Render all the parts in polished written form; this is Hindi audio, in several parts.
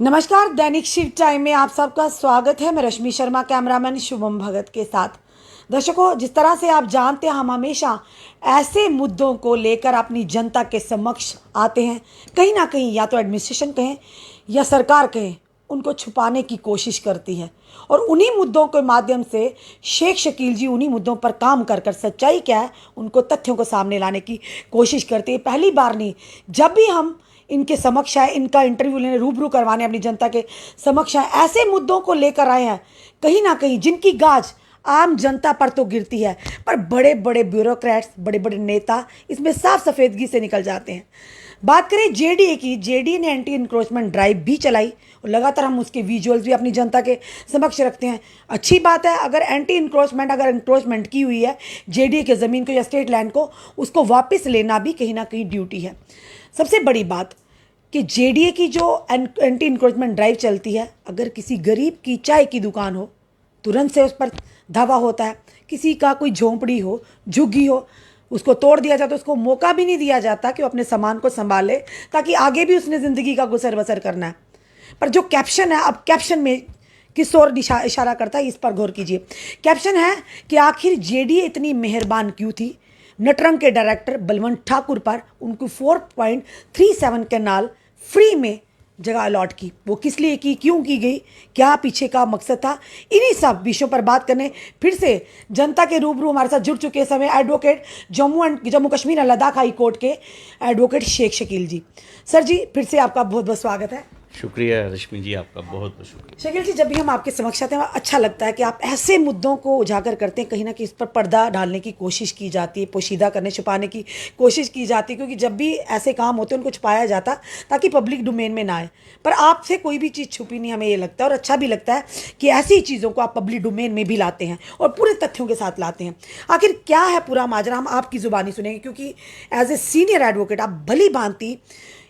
नमस्कार, दैनिक शिव टाइम में आप सबका स्वागत है। मैं रश्मि शर्मा, कैमरामैन शुभम भगत के साथ। दर्शकों, जिस तरह से आप जानते हैं, हम हमेशा ऐसे मुद्दों को लेकर अपनी जनता के समक्ष आते हैं। कहीं ना कहीं या तो एडमिनिस्ट्रेशन कहें या सरकार कहें, उनको छुपाने की कोशिश करती है और उन्हीं मुद्दों के माध्यम से शेख शकील जी उन्हीं मुद्दों पर काम कर कर सच्चाई क्या है उनको तथ्यों को सामने लाने की कोशिश करती है। पहली बार नहीं, जब भी हम इनके समक्ष आए, इनका इंटरव्यू लेने, रूबरू करवाने अपनी जनता के समक्ष आए, ऐसे मुद्दों को लेकर आए हैं कहीं ना कहीं जिनकी गाज आम जनता पर तो गिरती है, पर बड़े बड़े ब्यूरोक्रेट्स, बड़े बड़े नेता इसमें साफ सफेदगी से निकल जाते हैं। बात करें जेडीए की, जेडीए ने एंटी इंक्रोचमेंट ड्राइव भी चलाई और लगातार हम उसके विजुअल्स भी अपनी जनता के समक्ष रखते हैं। अच्छी बात है, अगर अगर इंक्रोचमेंट की हुई है जेडीए के ज़मीन को या स्टेट लैंड को, उसको वापस लेना भी कहीं ना कहीं ड्यूटी है। सबसे बड़ी बात कि जेडीए की जो एंटी इंक्रोचमेंट ड्राइव चलती है, अगर किसी गरीब की चाय की दुकान हो, तुरंत से उस पर धावा होता है। किसी का कोई झोंपड़ी हो, झुग्गी हो, उसको तोड़ दिया जाता है। उसको मौका भी नहीं दिया जाता कि वो अपने सामान को संभाले, ताकि आगे भी उसने ज़िंदगी का गुजर बसर करना है। पर जो कैप्शन है, अब कैप्शन में किस ओर इशारा करता है, इस पर गौर कीजिए। कैप्शन है कि आखिर जेडीए इतनी मेहरबान क्यों थी नटरंग के डायरेक्टर बलवंत ठाकुर पर उनको 4.37 कैनाल फ्री में जगह अलॉट की। वो किस लिए की, क्यों की गई, क्या पीछे का मकसद था, इन्हीं सब विषयों पर बात करने फिर से जनता के रूबरू हमारे साथ जुड़ चुके समय एडवोकेट जम्मू कश्मीर और लद्दाख हाई कोर्ट के एडवोकेट शेख शकील जी। सर जी, फिर से आपका बहुत बहुत स्वागत है। शुक्रिया रश्मि जी, आपका बहुत बहुत शुक्रिया। शकील जी, जब भी हम आपके समक्ष आते हैं, अच्छा लगता है कि आप ऐसे मुद्दों को उजागर करते हैं। कहीं ना कहीं इस पर पर्दा डालने की कोशिश की जाती है, पोशीदा करने, छुपाने की कोशिश की जाती है, क्योंकि जब भी ऐसे काम होते हैं उनको छुपाया जाता ताकि पब्लिक डोमेन में ना आए। पर आपसे कोई भी चीज़ छुपी नहीं, हमें ये लगता है। और अच्छा भी लगता है कि ऐसी चीज़ों को आप पब्लिक डोमेन में भी लाते हैं और पूरे तथ्यों के साथ लाते हैं। आखिर क्या है पूरा माजरा, हम आपकी ज़ुबानी सुनेंगे, क्योंकि एज ए सीनियर एडवोकेट आप भली भांति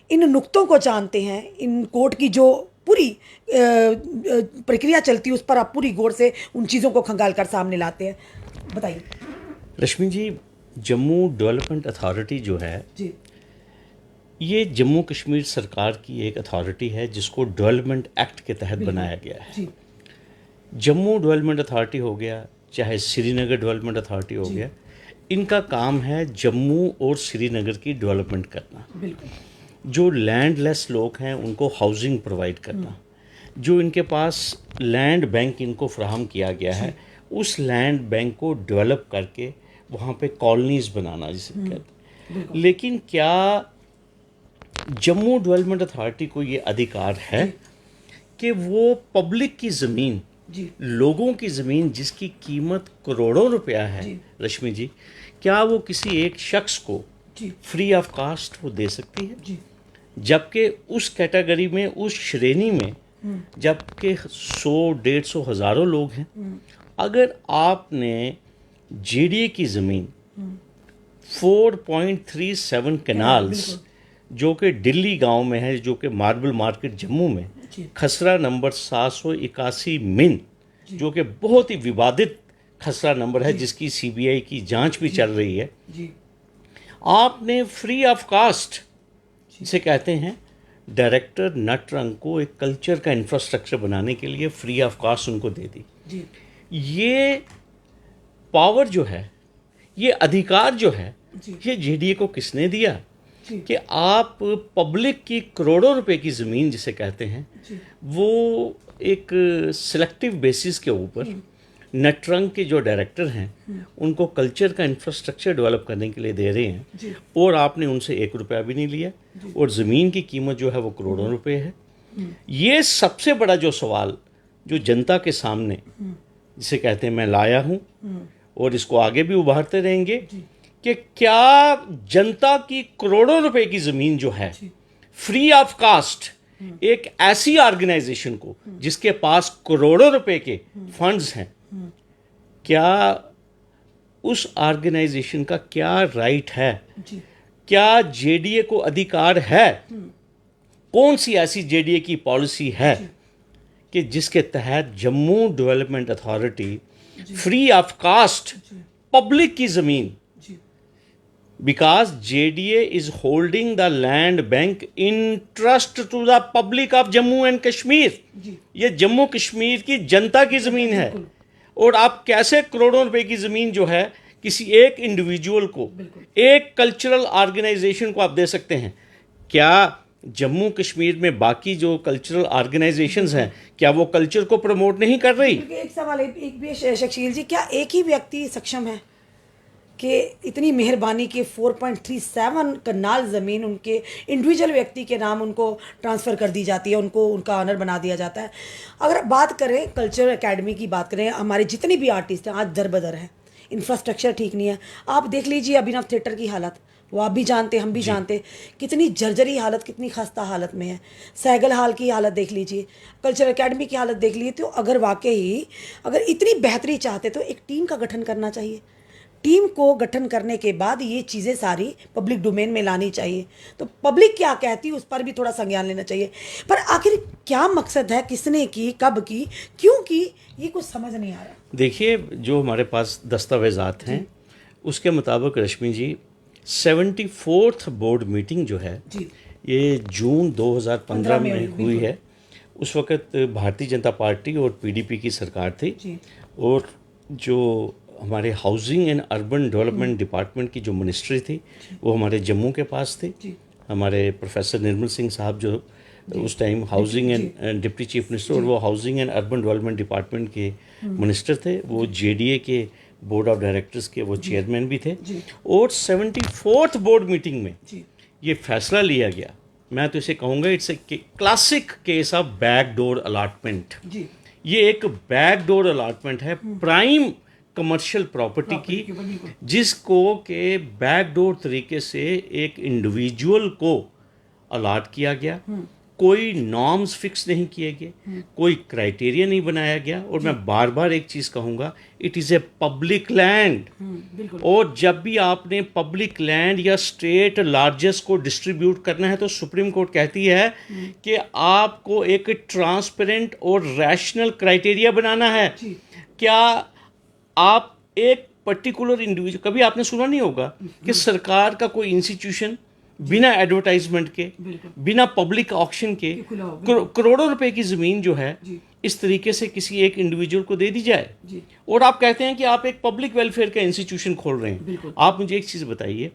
इन नुक्तों को जानते हैं। इन कोर्ट की जो पूरी प्रक्रिया चलती है उस पर आप पूरी गौर से उन चीज़ों को खंगाल कर सामने लाते हैं। बताइए रश्मि जी, जम्मू डेवलपमेंट अथॉरिटी जो है जी, ये जम्मू कश्मीर सरकार की एक अथॉरिटी है जिसको डेवलपमेंट एक्ट के तहत बनाया गया है। जी, जम्मू डेवलपमेंट अथॉरिटी हो गया, चाहे श्रीनगर डेवलपमेंट अथॉरिटी हो गया, इनका काम है जम्मू और श्रीनगर की डेवलपमेंट करना। बिल्कुल। जो लैंडलेस लोग हैं उनको हाउसिंग प्रोवाइड करना, जो इनके पास लैंड बैंक इनको फ्राहम किया गया है, उस लैंड बैंक को डेवलप करके वहाँ पे कॉलोनीज बनाना जिसे कहते हैं। लेकिन क्या जम्मू डेवलपमेंट अथॉरिटी को ये अधिकार है कि वो पब्लिक की ज़मीन, लोगों की ज़मीन जिसकी कीमत करोड़ों रुपया है रश्मि जी, क्या वो किसी एक शख्स को फ्री ऑफ कास्ट वो दे सकती है? जबकि उस कैटेगरी में, उस श्रेणी में, जबकि 100-150 हज़ारों लोग हैं। अगर आपने जेडीए की ज़मीन 4.37 कैनाल्स जो कि दिल्ली गांव में है, जो कि मार्बल मार्केट जम्मू में, खसरा नंबर 781 मिन, जो कि बहुत ही विवादित खसरा नंबर है जिसकी सीबीआई की जांच भी चल रही है, आपने फ्री ऑफ कास्ट, जिसे कहते हैं, डायरेक्टर नटरंग को एक कल्चर का इंफ्रास्ट्रक्चर बनाने के लिए फ्री ऑफ कास्ट उनको दे दी। ये पावर जो है, ये अधिकार जो है, ये जेडीए को किसने दिया कि आप पब्लिक की करोड़ों रुपए की ज़मीन जिसे कहते हैं, वो एक सिलेक्टिव बेसिस के ऊपर नटरंग के जो डायरेक्टर हैं उनको कल्चर का इंफ्रास्ट्रक्चर डेवलप करने के लिए दे रहे हैं, और आपने उनसे 1 रुपया भी नहीं लिया, और ज़मीन की कीमत जो है वो करोड़ों रुपए है। ये सबसे बड़ा जो सवाल जो जनता के सामने जिसे कहते हैं मैं लाया हूँ, और इसको आगे भी उभारते रहेंगे कि क्या जनता की करोड़ों रुपए की ज़मीन जो है फ्री ऑफ कास्ट एक ऐसी ऑर्गेनाइजेशन को जिसके पास करोड़ों रुपए के फंड्स हैं, क्या उस ऑर्गेनाइजेशन का क्या राइट है? क्या जेडीए को अधिकार है? कौन सी ऐसी जेडीए की पॉलिसी है कि जिसके तहत Jammu development authority free of cost public की ज़मीन because JDA is holding the land bank in trust to the public of Jammu and Kashmir. ये जम्मू कश्मीर की जनता की ज़मीन है और आप कैसे करोड़ों रुपए की ज़मीन जो है किसी एक इंडिविजुअल को, एक कल्चरल ऑर्गेनाइजेशन को आप दे सकते हैं? क्या जम्मू कश्मीर में बाकी जो कल्चरल ऑर्गेनाइजेशंस हैं, क्या वो कल्चर को प्रमोट नहीं कर रही? एक सवाल एक भी शकील जी, क्या एक ही व्यक्ति सक्षम है कि इतनी मेहरबानी के 4.37 कनाल ज़मीन उनके इंडिविजुअल व्यक्ति के नाम उनको ट्रांसफ़र कर दी जाती है, उनको उनका ऑनर बना दिया जाता है? अगर बात करें कल्चरल एकेडमी की, बात करें, हमारे जितने भी आर्टिस्ट हैं आज दर बदर हैं, इंफ्रास्ट्रक्चर ठीक नहीं है। आप देख लीजिए अभिनव थिएटर की हालत, वो आप भी जानते, हम भी जानते, कितनी जर्जरी हालत, कितनी खस्ता हालत में है। सैगल हाल की हालत देख लीजिए, कल्चरल एकेडमी की हालत देख लीजिए। तो अगर वाकई अगर इतनी बेहतरी चाहते तो एक टीम का गठन करना चाहिए। टीम को गठन करने के बाद ये चीज़ें सारी पब्लिक डोमेन में लानी चाहिए। तो पब्लिक क्या कहती है उस पर भी थोड़ा संज्ञान लेना चाहिए। पर आखिर क्या मकसद है, किसने की, कब की, क्यों की, ये कुछ समझ नहीं आ रहा। देखिए, जो हमारे पास दस्तावेज़ात हैं उसके मुताबिक रश्मि जी 74th बोर्ड मीटिंग जो है ये जून 2015 में हुई है। उस वक़्त भारतीय जनता पार्टी और पीडीपी की सरकार थी और जो हमारे housing and urban development department की जो मिनिस्ट्री थी वो हमारे जम्मू के पास थी। हमारे प्रोफेसर निर्मल सिंह साहब जो उस time housing and deputy chief minister और वो housing and urban development department के मिनिस्टर थे। वो जेडीए के बोर्ड ऑफ डायरेक्टर्स के वो चेयरमैन भी थे। और 74th बोर्ड मीटिंग में ये फैसला लिया गया, मैं तो इसे कहूँगा it's a classic case of backdoor allotment. ये एक बैकडोर अलॉटमेंट है प्राइम कमर्शियल प्रॉपर्टी की, जिसको के बैकडोर तरीके से एक इंडिविजुअल को अलॉट किया गया। कोई नॉर्म्स फिक्स नहीं किए गए, कोई क्राइटेरिया नहीं बनाया गया। और मैं बार बार एक चीज़ कहूँगा, it is a public land. और जब भी आपने पब्लिक लैंड या स्टेट लार्जेस्ट को डिस्ट्रीब्यूट करना है तो सुप्रीम कोर्ट कहती है कि आपको एक ट्रांसपेरेंट और रैशनल क्राइटेरिया बनाना है। क्या आप एक पर्टिकुलर इंडिविजुअल, कभी आपने सुना नहीं होगा कि सरकार का कोई इंस्टीट्यूशन बिना एडवर्टाइजमेंट के, बिना पब्लिक ऑक्शन के करोड़ों रुपए की ज़मीन जो है इस तरीके से किसी एक इंडिविजुअल को दे दी जाए। और आप कहते हैं कि आप एक पब्लिक वेलफेयर का इंस्टीट्यूशन खोल रहे हैं। आप मुझे एक चीज़ बताइए,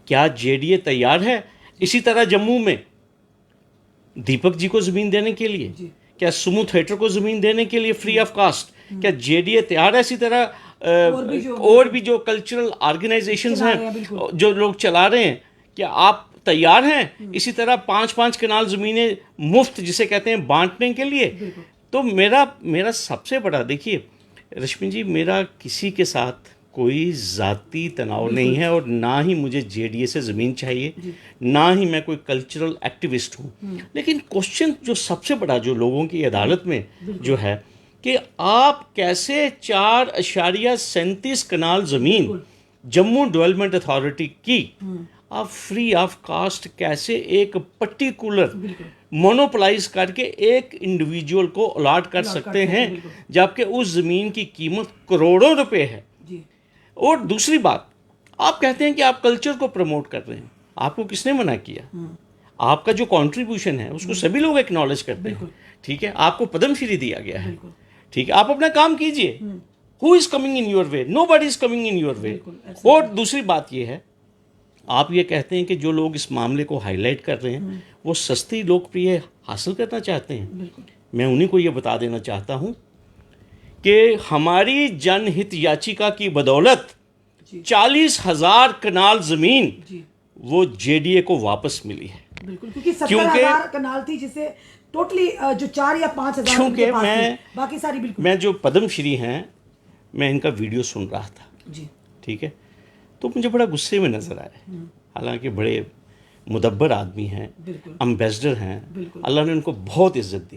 क्या जेडीए तैयार है इसी तरह जम्मू में दीपक जी को ज़मीन देने के लिए? क्या सुमू थिएटर को ज़मीन देने के लिए फ्री ऑफ कास्ट? क्या जेडीए तैयार है इसी तरह और भी जो कल्चरल ऑर्गेनाइजेशंस हैं जो लोग चला रहे हैं, क्या आप तैयार हैं इसी तरह 5-5 कनाल ज़मीनें मुफ्त जिसे कहते हैं बांटने के लिए? तो मेरा सबसे बड़ा, देखिए रश्मि जी, मेरा किसी के साथ कोई ज़ाती तनाव नहीं है और ना ही मुझे जेडीए से ज़मीन चाहिए, ना ही मैं कोई कल्चरल एक्टिविस्ट हूँ। लेकिन क्वेश्चन जो सबसे बड़ा जो लोगों की अदालत में जो है कि आप कैसे 4.37 कनाल ज़मीन जम्मू डेवलपमेंट अथॉरिटी की आप फ्री ऑफ कास्ट कैसे एक पर्टिकुलर मोनोपोलाइज करके एक इंडिविजुअल को अलॉट कर सकते हैं, जबकि उस ज़मीन की कीमत करोड़ों रुपए है। और दूसरी बात, आप कहते हैं कि आप कल्चर को प्रमोट कर रहे हैं। आपको किसने मना किया? आपका जो कंट्रीब्यूशन है उसको सभी लोग एक्नॉलेज करते हैं, ठीक है? आपको पद्मश्री दिया गया है, ठीक है? आप अपना काम कीजिए। Who is coming in your way? Nobody is coming in your way. और दूसरी बात ये है, आप ये कहते हैं कि जो लोग इस मामले को हाईलाइट कर रहे हैं वो सस्ती लोकप्रिय हासिल करना चाहते हैं। मैं उन्हीं को ये बता देना चाहता हूँ कि हमारी जनहित याचिका की बदौलत 40,000 कनाल ज़मीन वो जेडीए को वापस मिली है। क्योंकि 70,000 कनाल थी जिसे टोटली जो 4 या 5,000 क्योंकि बाकी सारी मैं जो पद्मश्री हैं मैं इनका वीडियो सुन रहा था, ठीक है? तो मुझे बड़ा गुस्से में नज़र आया। हालांकि बड़े मुदब्बर आदमी हैं, एम्बेसडर हैं, अल्लाह ने उनको बहुत इज्जत दी,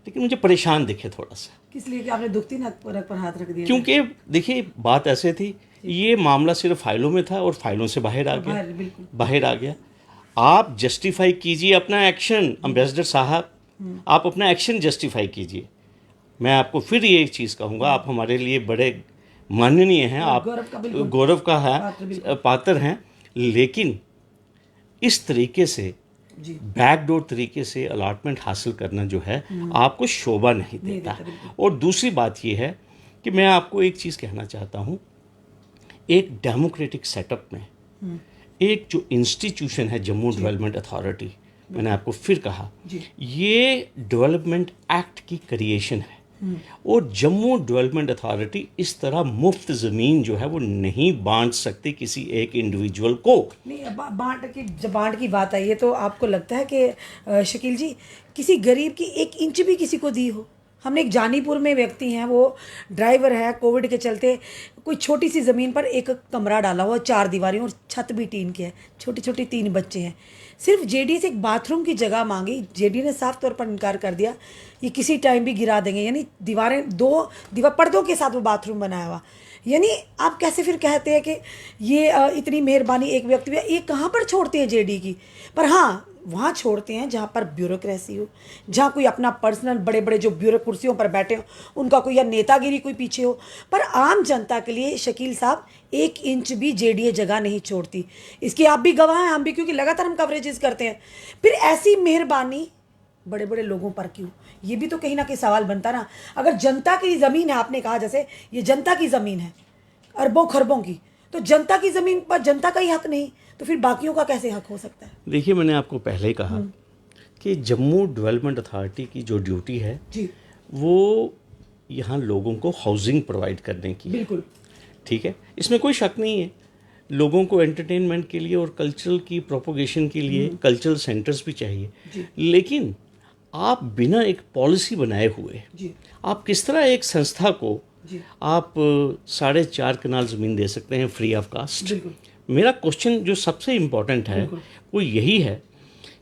लेकिन मुझे परेशान दिखे थोड़ा सा। किस लिए कि आपने दुखती नक पर हाथ रख दिया? क्योंकि देखिए बात ऐसे थी, ये मामला सिर्फ फाइलों में था और फाइलों से बाहर आ गया। आप जस्टिफाई कीजिए अपना एक्शन, एम्बेसडर साहब, आप अपना एक्शन जस्टिफाई कीजिए। मैं आपको फिर ये एक चीज़ कहूँगा, आप हमारे लिए बड़े माननीय हैं, आप गौरव का है पात्र हैं। लेकिन इस तरीके से जी बैकडोर तरीके से अलॉटमेंट हासिल करना जो है आपको शोभा नहीं देता। और दूसरी बात ये है कि मैं आपको एक चीज़ कहना चाहता हूँ, एक डेमोक्रेटिक सेटअप में एक जो इंस्टीट्यूशन है जम्मू डेवलपमेंट अथॉरिटी, मैंने आपको फिर कहा ये डेवलपमेंट एक्ट की क्रिएशन है और जम्मू डेवलपमेंट अथॉरिटी इस तरह मुफ्त ज़मीन जो है वो नहीं बांट सकती किसी एक इंडिविजुअल को। नहीं, जब बांट की बात आई है तो आपको लगता है कि शकील जी किसी गरीब की 1 इंच भी किसी को दी हो? हमने एक जानीपुर में व्यक्ति हैं, वो ड्राइवर है, कोविड के चलते कोई छोटी सी ज़मीन पर एक कमरा डाला हुआ 4 दीवारें और छत भी टीन की है, छोटी छोटी 3 बच्चे हैं, सिर्फ जेडी से एक बाथरूम की जगह मांगी, जेडी ने साफ तौर पर इनकार कर दिया ये किसी टाइम भी गिरा देंगे, यानी दीवारें 2 दीवार पर्दों के साथ वो बाथरूम बनाया हुआ। यानी आप कैसे फिर कहते हैं कि ये इतनी मेहरबानी एक व्यक्ति भी, ये कहाँ पर छोड़ते हैं जेडी की? पर हाँ वहाँ छोड़ते हैं जहाँ पर ब्यूरोक्रेसी हो, जहाँ कोई अपना पर्सनल बड़े बड़े जो ब्यूरो कुर्सियों पर बैठे हो उनका कोई या नेतागिरी कोई पीछे हो, पर आम जनता के लिए शकील साहब 1 इंच भी जेडीए जगह नहीं छोड़ती। इसकी आप भी गवाह हैं, हम भी, क्योंकि लगातार हम कवरेजेस करते हैं। फिर ऐसी मेहरबानी बड़े बड़े लोगों पर क्यों? ये भी तो कहीं ना कहीं सवाल बनता ना। अगर जनता की ज़मीन है, आपने कहा जैसे ये जनता की ज़मीन है अरबों खरबों की, तो जनता की ज़मीन पर जनता का ही हक नहीं तो फिर बाकियों का कैसे हक हो सकता है? देखिए, मैंने आपको पहले ही कहा कि जम्मू डेवलपमेंट अथॉरिटी की जो ड्यूटी है जी वो यहाँ लोगों को हाउसिंग प्रोवाइड करने की है। बिल्कुल ठीक है, इसमें कोई शक नहीं है। लोगों को एंटरटेनमेंट के लिए और कल्चरल की प्रोपोगेशन के लिए कल्चरल सेंटर्स भी चाहिए, लेकिन आप बिना एक पॉलिसी बनाए हुए आप किस तरह एक संस्था को आप 4.5 कनाल ज़मीन दे सकते हैं फ्री ऑफ कास्ट? मेरा क्वेश्चन जो सबसे इम्पोर्टेंट है वो यही है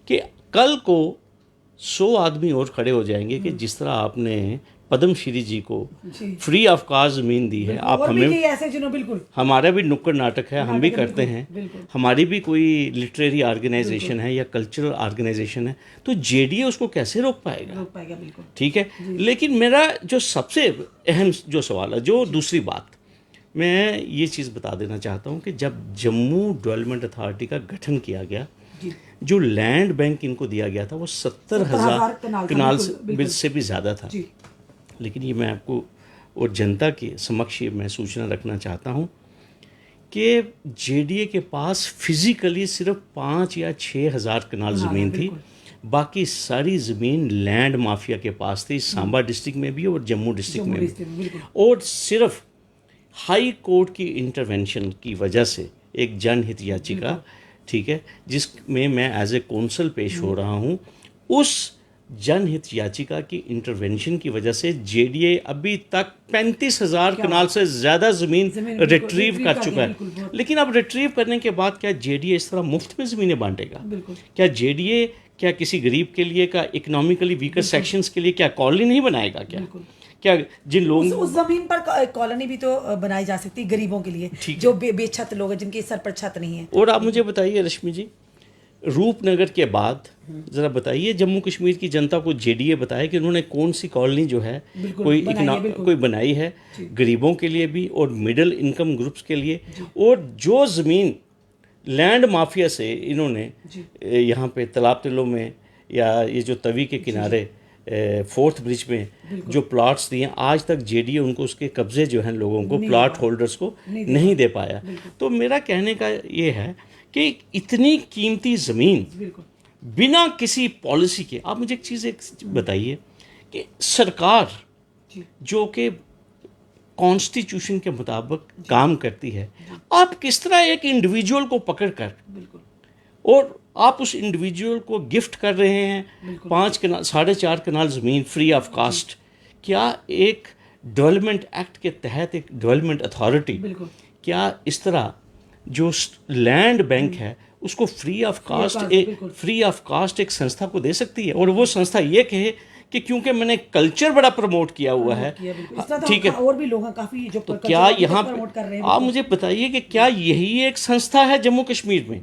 कि कल को 100 आदमी और खड़े हो जाएंगे कि जिस तरह आपने पद्मश्री जी को फ्री ऑफ कास्ट ज़मीन दी है, आप हमें ऐसे बिल्कुल हमारा भी नुक्कड़ नाटक है, हम भी करते हैं, हमारी भी कोई लिटरेरी ऑर्गेनाइजेशन है या कल्चरल ऑर्गेनाइजेशन है, तो जेडीए उसको कैसे रोक पाएगा? बिल्कुल ठीक है। लेकिन मेरा जो सबसे अहम जो सवाल है, जो दूसरी बात मैं ये चीज़ बता देना चाहता हूँ कि जब जम्मू डेवलपमेंट अथॉरिटी का गठन किया गया, जो लैंड बैंक इनको दिया गया था वो 70,000 कनाल से भी ज़्यादा था। लेकिन ये मैं आपको और जनता के समक्ष ये मैं सूचना रखना चाहता हूँ कि जेडीए के पास फिजिकली सिर्फ 5 या 6,000 कनाल ज़मीन थी, बाकी सारी ज़मीन लैंड माफिया के पास थी, सांबा डिस्ट्रिक्ट में भी और जम्मू डिस्ट्रिक्ट में भी। और सिर्फ हाई कोर्ट की इंटरवेंशन की वजह से एक जनहित याचिका, ठीक है, जिसमें मैं एज ए कौंसल पेश हो रहा हूँ, उस जनहित याचिका की इंटरवेंशन की वजह से जेडीए अभी तक 35,000 कनाल से ज़्यादा ज़मीन रिट्रीव कर चुका है। लेकिन अब रिट्रीव करने के बाद क्या जेडीए इस तरह मुफ्त में ज़मीनें बांटेगा? क्या जेडीए क्या किसी गरीब के लिए, क्या इकोनॉमिकली वीकर सेक्शंस के लिए क्या कॉलोनी नहीं बनाएगा? क्या जिन लोगों उस जमीन पर कॉलोनी भी तो बनाई जा सकती है गरीबों के लिए, जो बेछत लोग हैं, जिनके सर पर छत नहीं है। और आप मुझे बताइए रश्मि जी, रूपनगर के बाद ज़रा बताइए जम्मू कश्मीर की जनता को जेडीए बताए कि उन्होंने कौन सी कॉलोनी जो है कोई बनाई है गरीबों के लिए भी और मिडिल इनकम ग्रुप्स के लिए। और जो ज़मीन लैंड माफिया से इन्होंने यहाँ पे तालाब तिलों में या ये जो तवी के किनारे 4th ब्रिज में जो प्लॉट्स दिए, आज तक जेडीए उनको उसके कब्जे जो हैं लोगों को, प्लॉट होल्डर्स को नहीं दे पाया। तो मेरा कहने का ये है कि इतनी कीमती ज़मीन बिना किसी पॉलिसी के, आप मुझे एक चीज़ बताइए कि सरकार जो कि कॉन्स्टिट्यूशन के मुताबिक काम करती है, आप किस तरह एक इंडिविजुअल को पकड़कर और आप उस इंडिविजुअल को गिफ्ट कर रहे हैं 5 कनाल 4.5 कनाल ज़मीन फ्री ऑफ कास्ट? क्या एक डेवलपमेंट एक्ट के तहत एक डेवलपमेंट अथॉरिटी क्या इस तरह जो लैंड बैंक है उसको फ्री ऑफ कास्ट एक संस्था को दे सकती है? और वो संस्था ये कहे कि क्योंकि मैंने कल्चर बड़ा प्रमोट किया हुआ है, ठीक है, और भी लोग काफी जो तो क्या यहाँ आप मुझे बताइए कि क्या यही एक संस्था है जम्मू कश्मीर में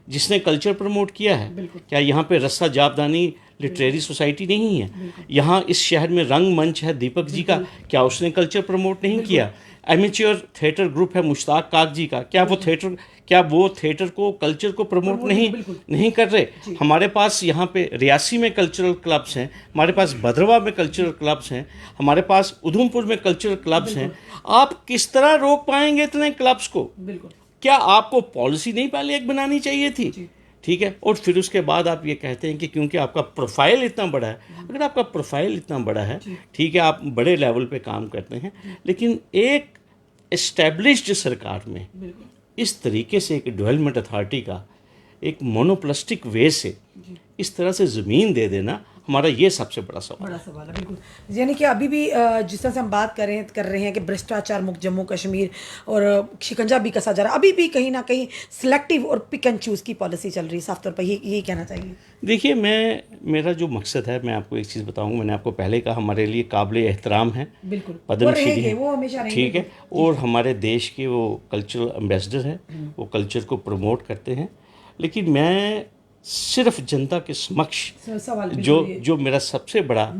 जिसने कल्चर प्रमोट किया है? क्या यहाँ पे रस्सा जाबदानी लिटरेरी सोसाइटी नहीं है। यहाँ इस शहर में रंग मंच है दीपक जी का, क्या उसने कल्चर प्रमोट नहीं किया? एमेच्योर थिएटर ग्रुप है मुश्ताक काक जी का, क्या वो थिएटर को कल्चर को प्रमोट नहीं कर रहे? हमारे पास यहाँ पे रियासी में कल्चरल क्लब्स हैं, हमारे पास भद्रवाह में कल्चरल क्लब्स हैं, हमारे पास उधमपुर में कल्चरल क्लब्स हैं। आप किस तरह रोक पाएंगे इतने क्लब्स को? क्या आपको पॉलिसी नहीं पहले एक बनानी चाहिए थी? ठीक है, और फिर उसके बाद आप ये कहते हैं कि क्योंकि आपका प्रोफाइल इतना बड़ा है, अगर आपका प्रोफाइल इतना बड़ा है, ठीक है, आप बड़े लेवल पे काम करते हैं, लेकिन एक एस्टेब्लिश्ड सरकार में इस तरीके से एक डेवलपमेंट अथॉरिटी का एक मोनोप्लास्टिक वे से इस तरह से ज़मीन दे देना, हमारा ये सबसे बड़ा सवाल है। बिल्कुल, यानी कि अभी भी जिस तरह से हम बात कर रहे हैं कि भ्रष्टाचार मुक्त जम्मू कश्मीर और शिकंजा भी कसा जा रहा है, अभी भी कहीं ना कहीं सिलेक्टिव और पिक एंड चूज़ की पॉलिसी चल रही है। साफ तौर पर यही कहना चाहिए। देखिए, मेरा जो मकसद है, मैं आपको एक चीज़ बताऊंगा, मैंने आपको पहले कहा, हमारे लिए काबिल एहतराम है, पद्मश्री है, वो हमेशा रहेंगे, ठीक है, और हमारे देश के वो कल्चरल एम्बेसडर हैं, वो कल्चर को प्रमोट करते हैं। लेकिन मैं सिर्फ जनता के समक्ष जो मेरा सबसे बड़ा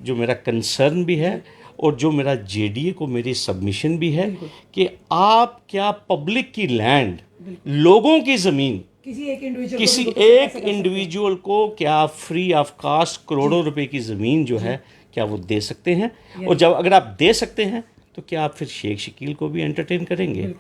जो मेरा कंसर्न भी है और जो मेरा जेडीए को मेरी सबमिशन भी है कि आप क्या पब्लिक की लैंड, लोगों की ज़मीन किसी एक इंडिविजुअल को क्या फ्री ऑफ कास्ट करोड़ों रुपए की ज़मीन जो है क्या वो दे सकते हैं? और जब अगर आप दे सकते हैं तो क्या आप फिर शेख शकील को भी एंटरटेन करेंगे?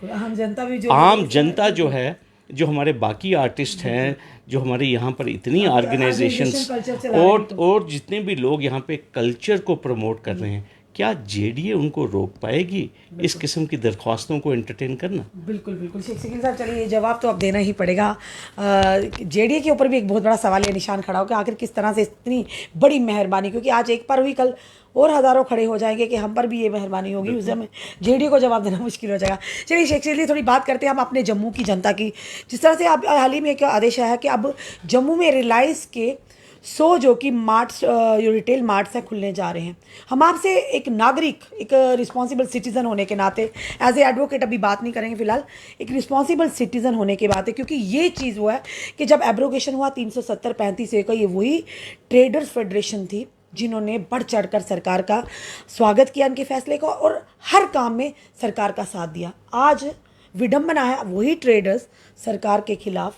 आम जनता जो है, जो हमारे बाकी आर्टिस्ट हैं, जो हमारे यहाँ पर इतनी ऑर्गेनाइजेशंस और जितने भी लोग यहाँ पे कल्चर को प्रमोट कर रहे हैं, क्या जेडीए उनको रोक पाएगी इस किस्म की दरख्वास्तों को एंटरटेन करना? बिल्कुल शेख शकील साहब, चलिए ये जवाब तो अब देना ही पड़ेगा। जेडीए के ऊपर भी एक बहुत बड़ा सवाल या निशान खड़ा हो कि आखिर किस तरह से इतनी बड़ी मेहरबानी, क्योंकि आज एक पर हुई, कल और हज़ारों खड़े हो जाएंगे कि हम पर भी ये मेहरबानी होगी, उस समय जेडीए को जवाब देना मुश्किल हो जाएगा। चलिए शेख शकील, थोड़ी बात करते हैं हम अपने जम्मू की जनता की। जिस तरह से आप हाल ही में एक आदेश आया है कि अब जम्मू में रिलायंस के 100 जो कि मार्ट्स, जो रिटेल मार्ट्स हैं, खुलने जा रहे हैं। हम आपसे एक नागरिक, एक रिस्पॉन्सिबल सिटीज़न होने के नाते, एज ए एडवोकेट अभी बात नहीं करेंगे फिलहाल, एक रिस्पॉन्सिबल सिटीज़न होने की बात है, क्योंकि ये चीज़ वो है कि जब एब्रोगेशन हुआ 370-35 का, ये वही ट्रेडर्स फेडरेशन थी जिन्होंने बढ़ चढ़कर सरकार का स्वागत किया, इनके फैसले को, और हर काम में सरकार का साथ दिया। आज विडंबना है, वही ट्रेडर्स सरकार के खिलाफ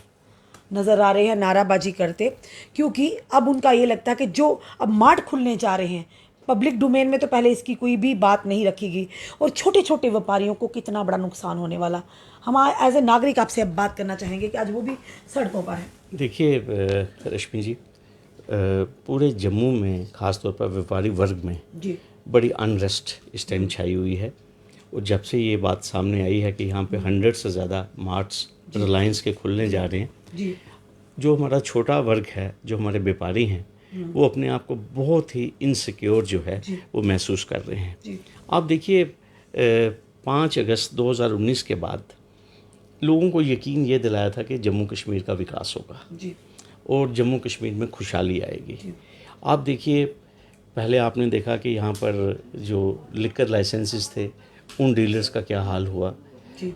नज़र आ रहे हैं नाराबाजी करते, क्योंकि अब उनका ये लगता है कि जो अब मार्ट खुलने जा रहे हैं पब्लिक डोमेन में, तो पहले इसकी कोई भी बात नहीं रखी गई, और छोटे छोटे व्यापारियों को कितना बड़ा नुकसान होने वाला। हम एज ए नागरिक आपसे अब बात करना चाहेंगे कि आज वो भी सड़कों पर है। देखिए रश्मि जी, पूरे जम्मू में ख़ासतौर पर व्यापारी वर्ग में बड़ी अनरेस्ट इस टाइम छाई हुई है, और जब से ये बात सामने आई है कि यहाँ पे 100 से ज़्यादा मार्ट्स रिलायंस के खुलने जा रहे हैं, जो हमारा छोटा वर्ग है, जो हमारे व्यापारी हैं, वो अपने आप को बहुत ही इनसिक्योर जो है वो महसूस कर रहे हैं। आप देखिए 5 अगस्त 2019 के बाद लोगों को यकीन ये दिलाया था कि जम्मू कश्मीर का विकास होगा और जम्मू कश्मीर में खुशहाली आएगी। आप देखिए, पहले आपने देखा कि यहाँ पर जो लिकर लाइसेंसेस थे, उन डीलर्स का क्या हाल हुआ।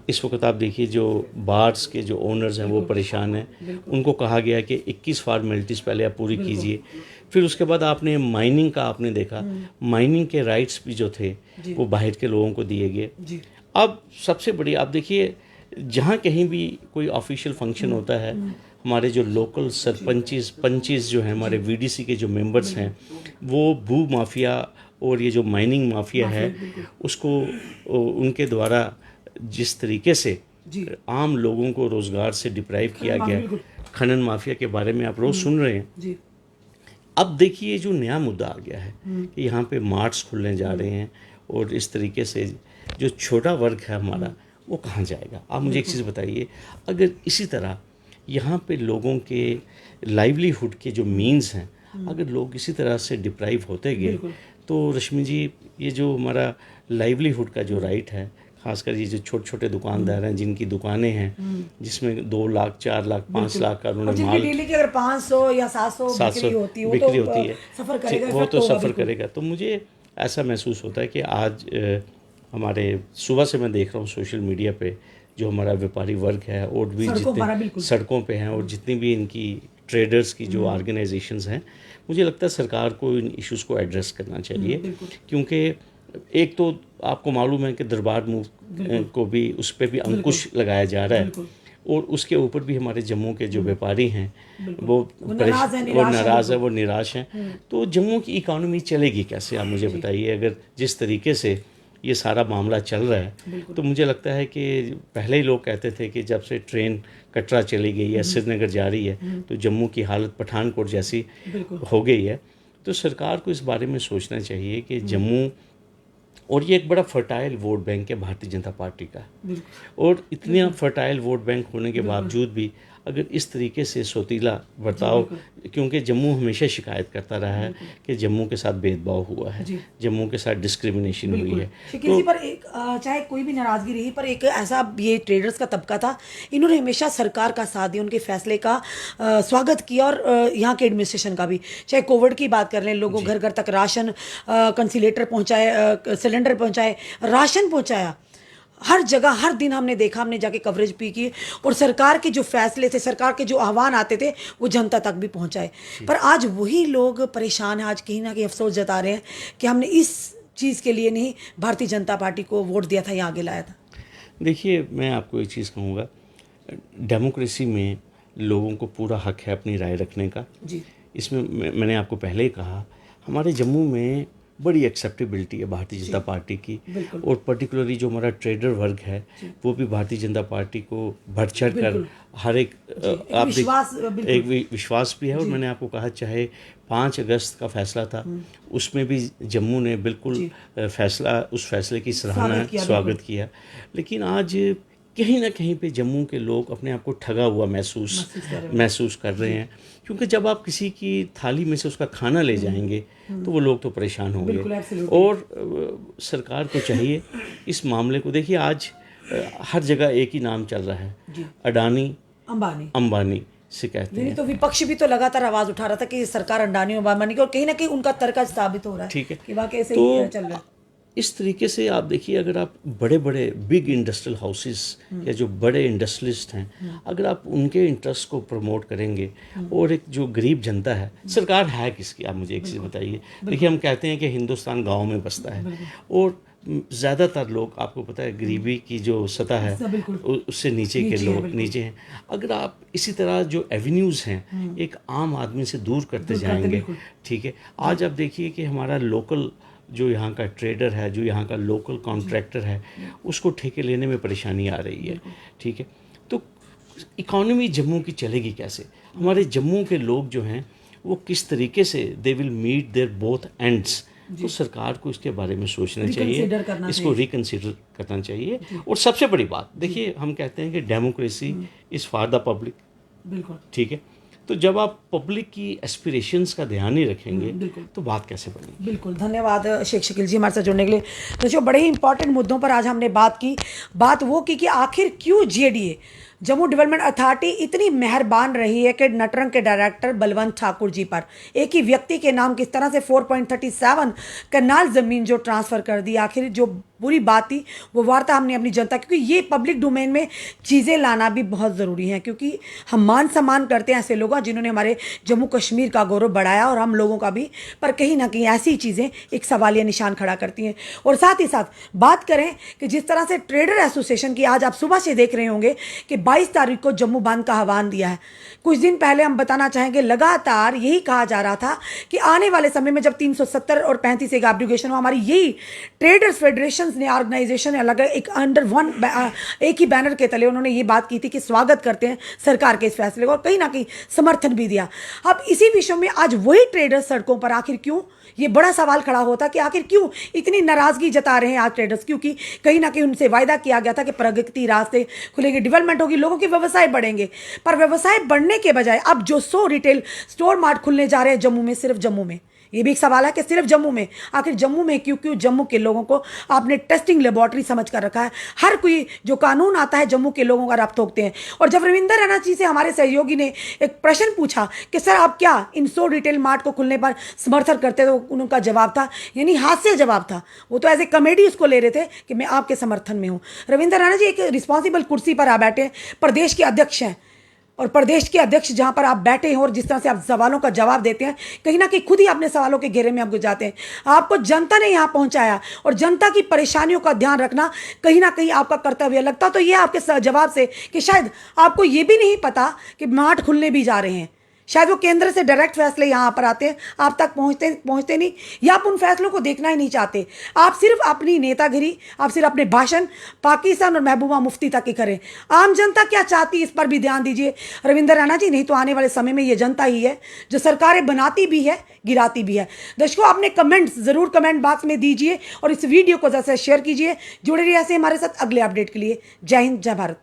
इस वक्त आप देखिए, जो बार्स के जो ओनर्स हैं वो परेशान हैं, उनको कहा गया कि 21 फॉर्मेलिटीज़ पहले आप पूरी कीजिए। फिर उसके बाद आपने माइनिंग का आपने देखा, माइनिंग के राइट्स भी जो थे वो बाहर के लोगों को दिए गए। अब सबसे बड़ी आप देखिए, जहाँ कहीं भी कोई ऑफिशियल फंक्शन होता है, हमारे जो लोकल पंचेस जो हैं, हमारे वीडीसी के जो मेंबर्स हैं, वो भू माफिया और ये जो माइनिंग माफिया है उसको उनके द्वारा जिस तरीके से आम लोगों को रोज़गार से डिप्राइव किया गया, खनन माफिया के बारे में आप रोज़ सुन रहे हैं। अब देखिए, जो नया मुद्दा आ गया है कि यहाँ पे मार्ट्स खुलने जा रहे हैं, और इस तरीके से जो छोटा वर्ग है हमारा, वो कहाँ जाएगा? आप मुझे एक चीज़ बताइए, अगर इसी तरह यहाँ पे लोगों के लाइवलीहुड के जो मीन्स हैं, अगर लोग इसी तरह से डिप्राइव होते गए, तो रश्मि जी, ये जो हमारा लाइवलीहुड का जो राइट है, खासकर ये जो छोटे छोटे दुकानदार हैं जिनकी दुकानें हैं, जिसमें 2 लाख 4 लाख 5 लाख का उन्होंने माल, डेली की अगर 500 या 700 बिक्री होती है, वो तो सफ़र करेगा। तो मुझे ऐसा महसूस होता है कि आज हमारे सुबह से मैं देख रहा हूँ सोशल मीडिया पे जो हमारा व्यापारी वर्ग है, और भी जितने सड़कों पे हैं, और जितनी भी इनकी ट्रेडर्स की जो ऑर्गेनाइजेशंस हैं, मुझे लगता है सरकार को इन इश्यूज़ को एड्रेस करना चाहिए, क्योंकि एक तो आपको मालूम है कि दरबार मूव को भी उस पर भी अंकुश लगाया जा रहा है, और उसके ऊपर भी हमारे जम्मू के जो व्यापारी हैं वो नाराज़ है, वो निराश हैं। तो जम्मू की इकॉनमी चलेगी कैसे, आप मुझे बताइए। अगर जिस तरीके से ये सारा मामला चल रहा है, तो मुझे लगता है कि पहले ही लोग कहते थे कि जब से ट्रेन कटरा चली गई है, श्रीनगर जा रही है, तो जम्मू की हालत पठानकोट जैसी हो गई है। तो सरकार को इस बारे में सोचना चाहिए कि जम्मू, और ये एक बड़ा फर्टाइल वोट बैंक है भारतीय जनता पार्टी का, और इतना फर्टाइल वोट बैंक होने के बावजूद भी अगर इस तरीके से सोतीला बर्ताव, क्योंकि जम्मू हमेशा शिकायत करता रहा है कि जम्मू के साथ भेदभाव हुआ है, जम्मू के साथ डिस्क्रिमिनेशन हुई है। किसी पर एक चाहे कोई भी नाराज़गी रही, पर एक ऐसा ये ट्रेडर्स का तबका था, इन्होंने हमेशा सरकार का साथ दिया, उनके फैसले का स्वागत किया, और यहाँ के एडमिनिस्ट्रेशन का भी। चाहे कोविड की बात कर लें, लोगों घर घर तक राशन, कंसीलेटर पहुँचाए, सिलेंडर पहुँचाए, राशन पहुँचाया, हर जगह हर दिन हमने देखा, हमने जाके कवरेज भी की, और सरकार के जो फैसले थे, सरकार के जो आह्वान आते थे, वो जनता तक भी पहुंचाए। पर आज वही लोग परेशान हैं, आज कहीं ना कहीं अफसोस जता रहे हैं कि हमने इस चीज़ के लिए नहीं भारतीय जनता पार्टी को वोट दिया था या आगे लाया था। देखिए, मैं आपको एक चीज़ कहूँगा, डेमोक्रेसी में लोगों को पूरा हक है अपनी राय रखने का। इसमें मैंने आपको पहले ही कहा, हमारे जम्मू में बड़ी एक्सेप्टेबिलिटी है भारतीय जनता पार्टी की, और पर्टिकुलरली जो हमारा ट्रेडर वर्ग है वो भी भारतीय जनता पार्टी को बढ़ चढ़ कर हर एक एक विश्वास भी है। और मैंने आपको कहा, चाहे 5 अगस्त का फैसला था, उसमें भी जम्मू ने बिल्कुल उस फैसले की सराहना, स्वागत किया। लेकिन आज कहीं ना कहीं पे जम्मू के लोग अपने आप को ठगा हुआ महसूस कर रहे हैं, क्योंकि जब आप किसी की थाली में से उसका खाना ले जाएंगे तो वो लोग तो परेशान होंगे। और सरकार को चाहिए इस मामले को, देखिए आज हर जगह एक ही नाम चल रहा है, अडानी अंबानी से कहते हैं। तो विपक्ष भी तो लगातार आवाज उठा रहा था कि सरकार अडानी अंबानी की, और कहीं ना कहीं उनका तर्क साबित हो रहा है, ठीक है, कि वाकई ऐसे ही चल रहा है। इस तरीके से आप देखिए, अगर आप बड़े बड़े बिग इंडस्ट्रियल हाउसेस या जो बड़े इंडस्ट्रियलिस्ट हैं, अगर आप उनके इंटरेस्ट को प्रमोट करेंगे, और एक जो गरीब जनता है, सरकार है किसकी, आप मुझे एक चीज़ बताइए। देखिए, हम कहते हैं कि हिंदुस्तान गाँव में बसता है, और ज़्यादातर लोग, आपको पता है, गरीबी की जो सतह है उससे नीचे के लोग नीचे हैं। अगर आप इसी तरह जो एवेन्यूज़ हैं एक आम आदमी से दूर करते जाएंगे, ठीक है, आज आप देखिए कि हमारा लोकल जो यहाँ का ट्रेडर है, जो यहाँ का लोकल कॉन्ट्रैक्टर है, उसको ठेके लेने में परेशानी आ रही है, ठीक है। तो इकॉनमी जम्मू की चलेगी कैसे? हमारे जम्मू के लोग जो हैं वो किस तरीके से they will meet their both ends? तो सरकार को इसके बारे में सोचना चाहिए, इसको रिकन्सिडर करना चाहिए। और सबसे बड़ी बात, देखिए, हम कहते हैं कि democracy is for the public, बिल्कुल ठीक है। तो जब आप पब्लिक की एस्पिरेशंस का ध्यान नहीं रखेंगे तो बात कैसे बनेगी? बिल्कुल, धन्यवाद शेख शकील जी हमारे साथ जुड़ने के लिए। तो जो बड़े ही इंपॉर्टेंट मुद्दों पर आज हमने बात वो की कि आखिर क्यों जेडीए जम्मू डेवलपमेंट अथॉरिटी इतनी मेहरबान रही है कि नटरंग के डायरेक्टर बलवंत ठाकुर जी पर एक ही व्यक्ति के नाम किस तरह से 4.37 कनाल ज़मीन जो ट्रांसफ़र कर दी। आखिर जो बुरी बात थी वो वार्ता हमने अपनी जनता, क्योंकि ये पब्लिक डोमेन में चीज़ें लाना भी बहुत ज़रूरी है, क्योंकि हम मान सम्मान करते हैं ऐसे लोगों जिन्होंने हमारे जम्मू कश्मीर का गौरव बढ़ाया, और हम लोगों का भी। पर कहीं ना कहीं ऐसी चीज़ें एक सवालिया निशान खड़ा करती हैं। और साथ ही साथ बात करें कि जिस तरह से ट्रेडर एसोसिएशन की आज आप सुबह से देख रहे होंगे कि 22 तारीख को जम्मू बंद का आह्वान दिया है। कुछ दिन पहले हम बताना चाहेंगे, लगातार यही कहा जा रहा था कि आने वाले समय में जब 370 और 35 एक एब्रिगेशन हो, हमारी यही ट्रेडर्स फेडरेशन ने, ऑर्गेनाइजेशन अलग एक अंडर वन एक ही बैनर के तले उन्होंने ये बात की थी कि स्वागत करते हैं सरकार के इस फैसले को, और कहीं ना कहीं समर्थन भी दिया। अब इसी विषय में आज वही ट्रेडर्स सड़कों पर, आखिर क्यों, ये बड़ा सवाल खड़ा होता कि आखिर क्यों इतनी नाराजगी जता रहे हैं आज ट्रेडर्स, क्योंकि कहीं ना कहीं उनसे वायदा किया गया था कि प्रगति रास्ते खुलेंगे, डेवलपमेंट होगी, लोगों के व्यवसाय बढ़ेंगे। पर व्यवसाय बढ़ने के बजाय अब जो 100 रिटेल स्टोर मार्ट खुलने जा रहे हैं जम्मू में, सिर्फ जम्मू में, ये भी एक सवाल है कि सिर्फ जम्मू में, आखिर जम्मू में क्यों जम्मू के लोगों को आपने टेस्टिंग लेबोरेटरी समझ कर रखा है। हर कोई जो कानून आता है जम्मू के लोगों का रब थोकते हैं। और जब रविंदर रैना जी से हमारे सहयोगी ने एक प्रश्न पूछा कि सर आप क्या इन 100 रिटेल मार्ट को खुलने पर समर्थन करते, तो उनका जवाब था, यानी हास्य जवाब था, वो तो एज ए कॉमेडी उसको ले रहे थे कि मैं आपके समर्थन में हूँ। रविंदर रैना जी एक रिस्पॉन्सिबल कुर्सी पर आ बैठे, प्रदेश के अध्यक्ष हैं, और प्रदेश के अध्यक्ष जहां पर आप बैठे हैं और जिस तरह से आप सवालों का जवाब देते हैं, कहीं ना कहीं खुद ही अपने सवालों के घेरे में आप घुस जाते हैं। आपको जनता ने यहां पहुंचाया और जनता की परेशानियों का ध्यान रखना कहीं ना कहीं आपका कर्तव्य लगता तो ये आपके जवाब से कि शायद आपको ये भी नहीं पता कि मार्ट खुलने भी जा रहे हैं। शायद वो केंद्र से डायरेक्ट फैसले यहाँ पर आते हैं, आप तक पहुँचते नहीं, या आप उन फैसलों को देखना ही नहीं चाहते। आप सिर्फ अपनी नेतागिरी, आप सिर्फ अपने भाषण पाकिस्तान और महबूबा मुफ्ती तक ही करें। आम जनता क्या चाहती है इस पर भी ध्यान दीजिए रविंदर रैना जी, नहीं तो आने वाले समय में ये जनता ही है जो सरकारें बनाती भी है, गिराती भी है। दर्शकों, अपने कमेंट्स ज़रूर कमेंट बॉक्स में दीजिए और इस वीडियो को ज़्यादा से शेयर कीजिए। जुड़े रहिए ऐसे हमारे साथ अगले अपडेट के लिए। जय हिंद, जय भारत।